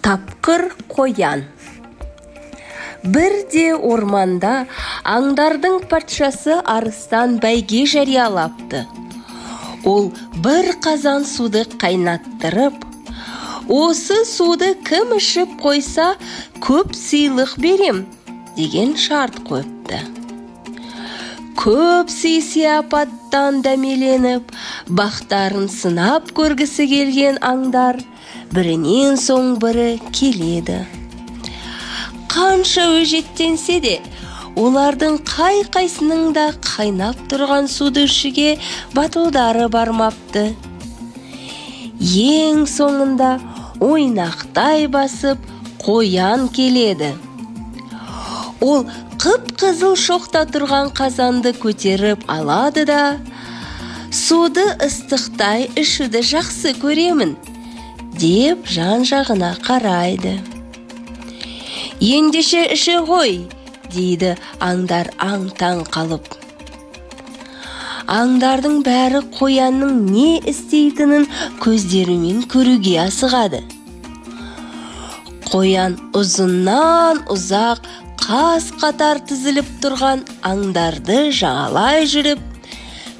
Тапқыр қоян. Бірде орманда аңдардың патшасы арыстан бәйге жариялапты. Ол бір қазан суды қайнаттырып, осы суды кім ішіп қойса, көп сыйлық берем деген шарт қойыпты. Көп сый-сияпаттан дәмеленіп, бақтарын сынап көргісі келген аңдар бірінен соң бірі келеді. Қанша өжеттенсе де, олардың қай-қайсының да қайнап тұрған суды ішуге батылдары бармапты. Ең соңында ойнақтай басып қоян келеді. Ол қып-қызыл шоқта тұрған қазанды көтеріп алады да, суды ыстықтай ішуді жақсы көремін, деп жан-жағына қарайды. Ендеше іші ғой, дейді аңдар аң-таң қалып. Аңдардың бәрі қоянның не істейтінін көздерімен көруге асығады. Қоян ұзыннан ұзақ қас-қатар тізіліп тұрған аңдарды жағалай жүріп,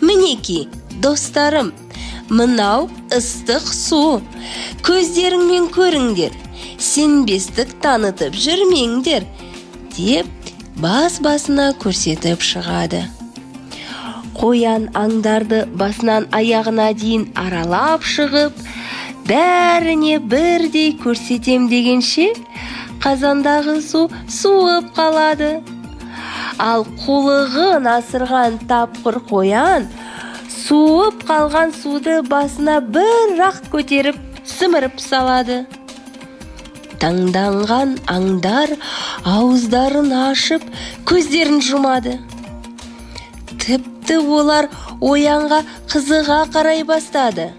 «Мінеки, достарым, мынау ыстық су, көздеріңмен көріңдер, сенбестік танытып жүрмеңдер», деп бас-басына көрсетіп шығады. Қоян аңдарды басынан аяғына дейін аралап шығып, бәріне бірдей көрсетем дегенше, қазандағы су суып қалады. Ал қулығын асырған тапқыр қоян суып қалған суды басына бір-ақ көтеріп сіміріп салады. Таңданған аңдар ауыздарын ашып, көздерін жұмады. Тіпті олар оянға қызыға қарай бастады.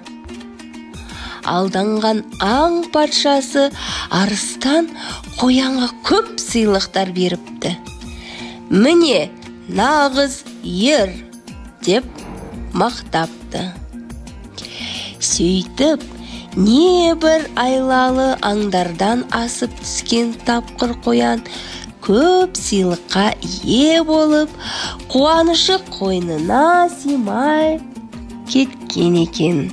Алданған аң патшасы арыстан қоянға көп сыйлықтар беріпті. «Міне, нағыз ер», деп мақтапты. Сөйтіп, небір айлалы аңдардан асып түскен тапқыр қоян көп сыйлыққа ие болып, қуанышы қойнына сыймай кеткен екен.